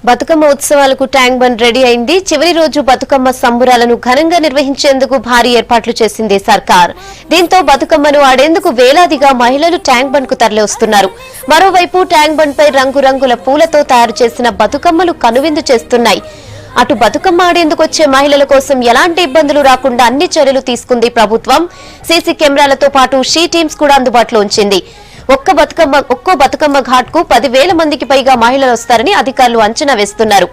బతుకమ్మ ఉత్సవాలకు tank bund ready అయింది. చివరి రోజు బతుకమ్మ సంబురాలను ఘనంగా నిర్వహించేందుకు భారీ ఏర్పాట్లు చేసింది సర్కార్. దీంతో బతుకమ్మను ఆడేందుకు వేలాదిగా మహిళలు ట్యాంక్ బండ్ కు తరలివస్తున్నారు. మరోవైపు ట్యాంక్ బండ్ పై రంగురంగుల పూలతో తయారు చేసిన బతుకమ్మలు కనువిందు చేస్తున్నాయి. అటు బతుకమ్మ ఆడేందుకు వచ్చే మహిళల కోసం ఎలాంటి ఇబ్బందులు రాకుండా అన్ని చర్యలు తీసుకుంది ప్రభుత్వం. సీసీ కెమెరాలతో పాటు షీ టీమ్స్ కూడా అందుబాటులో ఉంచింది. ఒక్కో బతుకమ్మ ఘాట్ కు 10,000 మందికి పైగా మహిళలు వస్తారని అధికారులు అంచనా వేస్తున్నారు.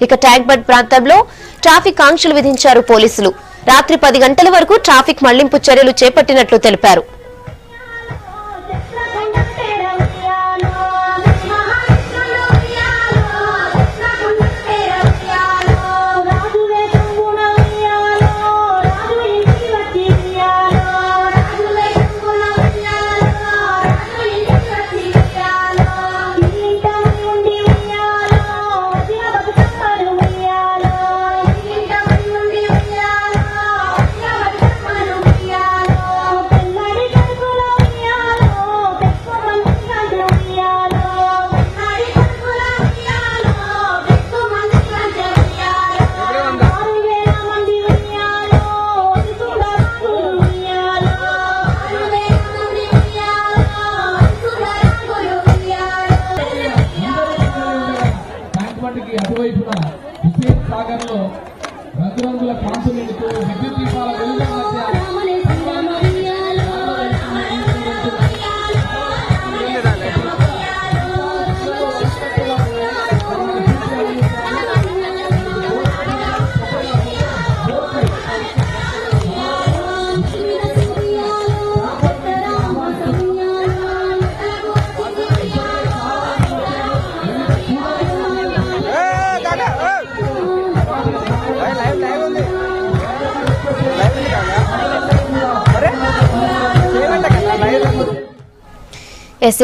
ఇక ట్యాంక్ బండ్ ప్రాంతంలో ట్రాఫిక్ ఆంక్షలు విధించారు పోలీసులు. రాత్రి 10 గంటల వరకు ట్రాఫిక్ మళ్లింపు చర్యలు చేపట్టినట్లు తెలిపారు. అటువైపున హుస్సేన్ సాగర్ లో రంగురంగుల కాంతులతో విద్యుత్ దీపాల వెలుగుల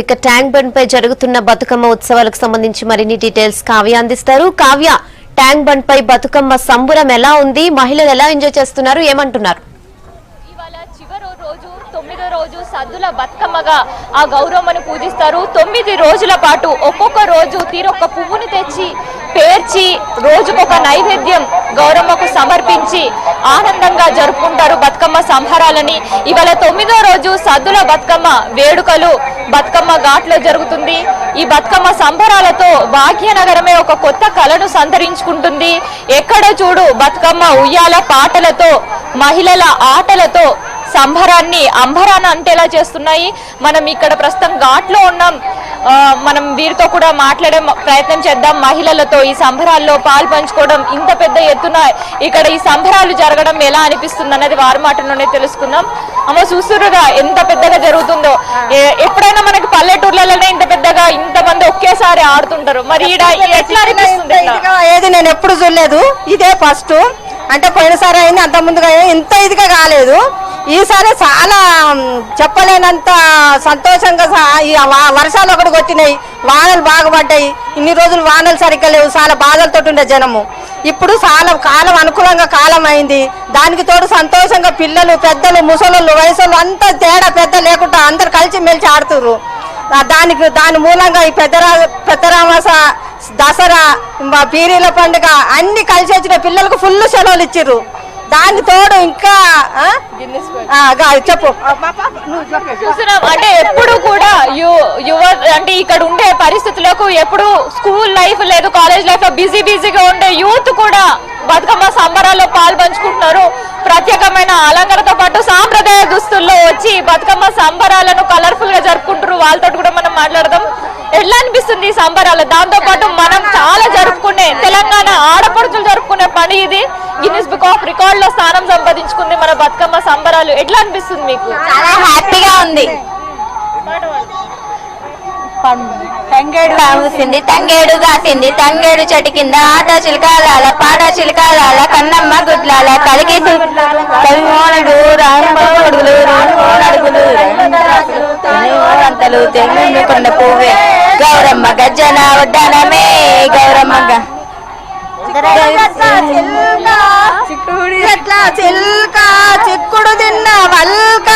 ఇక ట్యాంక్ బండ్ పై జరుగుతున్న బతుకమ్మ ఉత్సవాలకు సంబంధించి మరిన్ని డీటెయిల్స్ కావ్య అందిస్తారు. కావ్య, ట్యాంక్ బండ్ పై బతుకమ్మ సంబురం ఎలా ఉంది? మహిళలు ఎలా ఎంజాయ్ చేస్తున్నారు? ఏమంటున్నారు? ఇవాళ చివరి రోజు 9వ రోజు సద్దుల బతుకమ్మగా ఆ గౌరమ్మను పూజిస్తారు. 9 రోజుల పాటు ఒక్కొక్క రోజు తీరొక్క పువ్వుని తెచ్చి పేర్చి రోజుకొక నైవేద్యం గౌరమ్మకు సమర్పించి ఆనందంగా జరుపుకుంటారు బతుకమ్మ సంబరాలని. ఇవాళ 9వ రోజు సద్దుల బతుకమ్మ వేడుకలు బతుకమ్మ ఘాట్లో జరుగుతుంది. ఈ బతుకమ్మ సంబరాలతో భాగ్యనగరమే ఒక కొత్త కళను సంతరించుకుంటుంది. ఎక్కడ చూడు బతుకమ్మ ఉయ్యాల పాటలతో మహిళల ఆటలతో సంబరాన్ని అంబరాన్ని అంటేలా చేస్తున్నాయి. మనం ఇక్కడ ప్రస్తుతం ఘాట్లో ఉన్నాం. మనం వీరితో కూడా మాట్లాడే ప్రయత్నం చేద్దాం. మహిళలతో ఈ సంబరాల్లో పాలు పంచుకోవడం, ఇంత పెద్ద ఎత్తున ఇక్కడ ఈ సంబరాలు జరగడం ఎలా అనిపిస్తుంది అన్నది వారి మాటలోనే తెలుసుకుందాం. అమ్మ, చూస్తురుగా ఎంత పెద్దగా జరుగుతుందో. ఎప్పుడైనా మనకి పల్లెటూర్లలోనే ఇంత పెద్దగా ఇంతమంది ఒకేసారి ఆడుతుంటారు. మరి ఎట్లా అనిపిస్తుంది? ఏది నేను ఎప్పుడు చూడలేదు, ఇదే ఫస్ట్. అంటే పోయినసారి అయింది, అంత ముందుగా ఇంత ఇదిగా కాలేదు. ఈసారి చాలా చెప్పలేనంత సంతోషంగా వర్షాలు ఒకటి కొట్టినాయి, వానలు బాగా పడ్డాయి. ఇన్ని రోజులు వానలు సరిగ్గా లేవు, చాలా బాధలతో ఉండే జనము. ఇప్పుడు చాలా కాలం అనుకూలంగా కాలం అయింది. దానికి తోడు సంతోషంగా పిల్లలు, పెద్దలు, ముసలోళ్ళు, వయసులు అంతా తేడా పెద్ద లేకుండా అందరు కలిసి మెలిచి ఆడుతుర్రు. దాని మూలంగా ఈ పెద్దరామాస దసరా, పీరీల పండుగ అన్ని కలిసి వచ్చిన పిల్లలకు ఫుల్ సెలవులు ఇచ్చిర్రు. దాని తోడు ఇంకా చెప్పు. అంటే ఎప్పుడు కూడా అంటే ఇక్కడ ఉండే పరిస్థితులకు ఎప్పుడు స్కూల్ లైఫ్ లేదు, కాలేజ్ లైఫ్ లో బిజీగా ఉండే యూత్ కూడా బతుకమ్మ సంబరాల్లో పాలు పంచుకుంటున్నారు. ప్రత్యేకమైన అలంకరణతో పాటు సాంప్రదాయ దుస్తుల్లో వచ్చి బతుకమ్మ సంబరాలను కలర్ఫుల్ గా జరుపుకుంటారు. వాళ్ళతో కూడా మనం మాట్లాడదాం. ఎట్లా అనిపిస్తుంది ఈ సంబరాలు? దాంతో పాటు మనం చాలా జరుపుకునే తెలంగాణ ఆడపడుచులు జరుపుకునే పని ఇది. గిన్నిస్ బుక్ ఆఫ్ రికార్డ్ లో స్థానం సంపాదించుకుంది మన బతుకమ్మ సంబరాలు. ఎట్లా అనిపిస్తుంది మీకు? చాలా హ్యాపీగా ఉంది. తంగేడు కాసింది, తంగేడు కాసింది, తంగేడు చెట్టు కింద ఆట చిలకాల పాట చిలకాల కన్నమ్మ గుడ్లాల కలికి కవిమోనుడు రాంబడుగులు అంతలు తెంగుకొండ పువ్వే గౌరమ్మ గజ్జన వడ్డానమే గౌరమ్మ చిక్కుడు తిన్న వల్క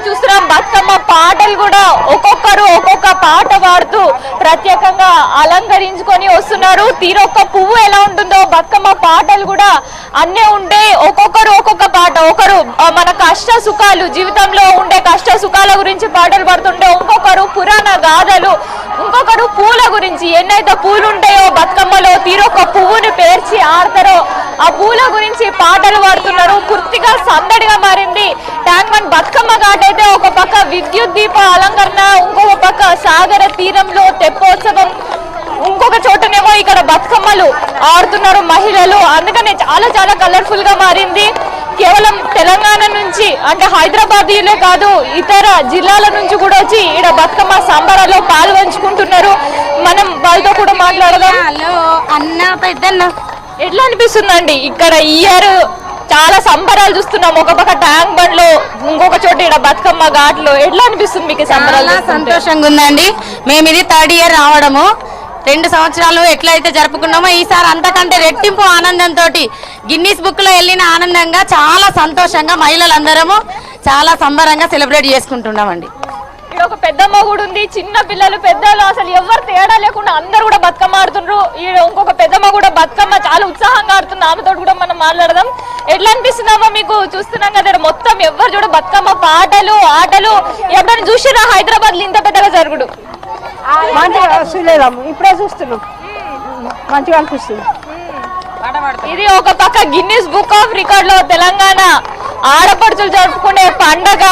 చూస్తున్నాం. బతుకమ్మ పాటలు కూడా ఒక్కొక్కరు ఒక్కొక్క పాట పాడుతూ ప్రత్యేకంగా అలంకరించుకొని వస్తున్నారు. తీరొక్క పువ్వు ఎలా ఉంటుందో బతుకమ్మ పాటలు కూడా అన్నీ ఉంటే ఒక్కొక్కరు ఒక్కొక్క పాట, ఒకరు మన కష్ట సుఖాలు, జీవితంలో ఉండే కష్ట సుఖాల గురించి పాటలు పాడుతుంటే, ఇంకొకరు పురాణ గాథలు, ఇంకొకరు పూల గురించి, ఎన్నైతే పూలు ఉంటాయో బతుకమ్మలో తీరొక్క పువ్వుని పేర్చి ఆడతారో ఆ పూల గురించి పాటలు పాడుతున్నారు. పూర్తిగా సందడిగా మారింది ట్యాంక్ బండ్ బతుకమ్మ ఘాట్ అయితే. ఒక పక్క విద్యుత్ దీప అలంకరణ, ఇంకొక పక్క సాగర తీరంలో తెప్పోత్సవం, ఇంకొక చోటనేమో ఇక్కడ బతుకమ్మలు ఆడుతున్నారు మహిళలు. అందుకనే చాలా చాలా కలర్ఫుల్ గా మారింది. కేవలం తెలంగాణ నుంచి అంటే హైదరాబాదీలే కాదు, ఇతర జిల్లాల నుంచి కూడా వచ్చి ఇక్కడ బతుకమ్మ సంబరాల్లో పాల్గొంచుకుంటున్నారు. మనం వాళ్ళతో కూడా మాట్లాడదాం. అన్న పెద్దన్న ఎట్లా అనిపిస్తుందండి ఇక్కడ ఇయర్ చాలా సంబరాలు చూస్తున్నాం, ఒక పక్క ట్యాంక్ బండ్ లో, ఇంకొక చోట ఇక్కడ బతుకమ్మ ఘాట్లో. ఎట్లా అనిపిస్తుంది మీకు సంబరాలు? సంతోషంగా ఉందండి. మేము ఇది 3rd ఇయర్ రావడము. 2 సంవత్సరాలు ఎట్లయితే జరుపుకున్నామో ఈసారి అంతకంటే రెట్టింపు ఆనందంతో గిన్నీస్ బుక్ లో వెళ్ళిన ఆనందంగా చాలా సంతోషంగా మహిళలందరము చాలా సంబరంగా సెలబ్రేట్ చేసుకుంటున్నామండి. ఇక్కడ ఒక పెద్దమ్మ కూడా ఉంది, చిన్న పిల్లలు పెద్దలు అసలు ఎవరు తేడా లేకుండా అందరు కూడా బతుకమ్మ ఆడుతుండ్రు. ఈడ ఇంకొక పెద్దమ్మ కూడా బతుకమ్మ చాలా ఉత్సాహంగా ఆడుతుంది, ఆమెతో కూడా మనం మాట్లాడదాం. ఎట్లా అనిపిస్తుందమ్మా మీకు? చూస్తున్నాం కదా మొత్తం ఎవరు చూడ బతుకమ్మ పాటలు ఆటలు. ఎప్పుడైనా చూసిరా హైదరాబాద్ లో ఇంత పెద్దగా జరుగుడు? మంచిగా చూడలేదాము, ఇప్పుడే చూస్తున్నాం, మంచిగా అనిపిస్తుంది. ఇది ఒక పక్క గిన్నిస్ బుక్ ఆఫ్ రికార్డ్ లో తెలంగాణ ఆడపడుచులు జరుపుకునే పండగ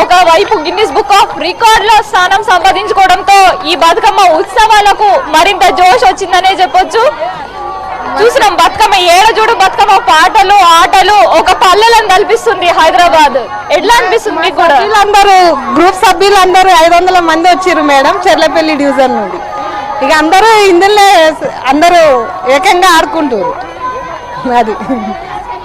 ఒక వైపు గిన్నిస్ బుక్ ఆఫ్ రికార్డ్ లో స్థానం సంపాదించుకోవడంతో ఈ బతుకమ్మ ఉత్సవాలకు మరింత జోష్ వచ్చిందనే చెప్పొచ్చు. చూసినాం బతుకమ్మ ఏడ చూడు బతుకమ్మ పాటలు ఆటలు ఒక పల్లెలను కల్పిస్తుంది హైదరాబాద్. ఎట్లా అనిపిస్తుంది మీకు కూడా? వీళ్ళందరూ గ్రూప్ సభ్యులందరూ 500 మంది వచ్చారు మేడం, చెర్లపల్లి డివిజన్ నుండి. ఇక అందరూ ఇందులో అందరూ ఏకంగా ఆడుకుంటారు. అది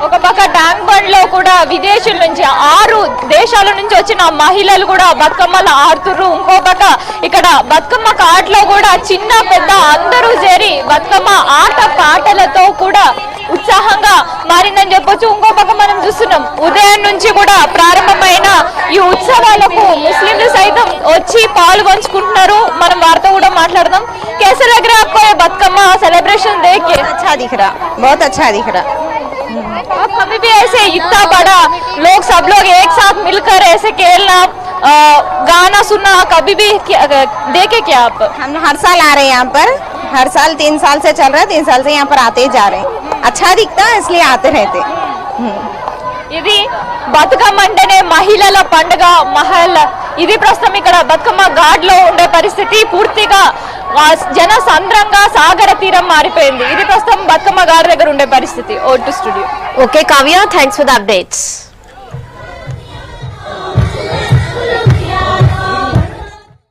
ఒక పక్క ట్యాంక్ బండ్ లో కూడా విదేశీయుల నుంచి 6 దేశాల నుంచి వచ్చిన మహిళలు కూడా బతుకమ్మలు ఆడుతుర్రు. ఇంకో పక్క ఇక్కడ బతుకమ్మ ఆటలో కూడా చిన్న పెద్ద అందరూ చేరి బతుకమ్మ ఆట పాటలతో కూడా ఉత్సాహంగా మారిందని చెప్పొచ్చు. ఇంకో పక్క మనం చూస్తున్నాం ఉదయం నుంచి కూడా ప్రారంభమైన ఈ ఉత్సవాలకు ముస్లింలు సైతం వచ్చి పాల్గొంచుకుంటున్నారు. మనం వారితో కూడా మాట్లాడదాం. कैसे लग रहा है आपको ये बतकम्मा सेलिब्रेशन देख के? अच्छा दिख रहा, बहुत अच्छा दिख रहा. कभी भी ऐसे इतना बड़ा लोग सब लोग एक साथ मिलकर ऐसे खेलना गाना सुनना कभी भी देखे क्या आप? हम हर साल आ रहे हैं यहाँ पर, हर साल 3 साल से चल रहा है, 3 साल से यहाँ पर आते ही जा रहे हैं. अच्छा दिखता है इसलिए आते रहते. ఇది బతుకమ్మ అంటేనే మహిళల పండుగ. ఇది ప్రస్తుతం ఇక్కడ బతుకమ్మ ఘాట్ లో ఉండే పరిస్థితి. పూర్తిగా జన సంద్రంగా సాగర తీరం మారిపోయింది. ఇది ప్రస్తుతం బతుకమ్మ ఘాట్ దగ్గర ఉండే పరిస్థితి. ఓ to studio. Okay Kavya, thanks for the updates.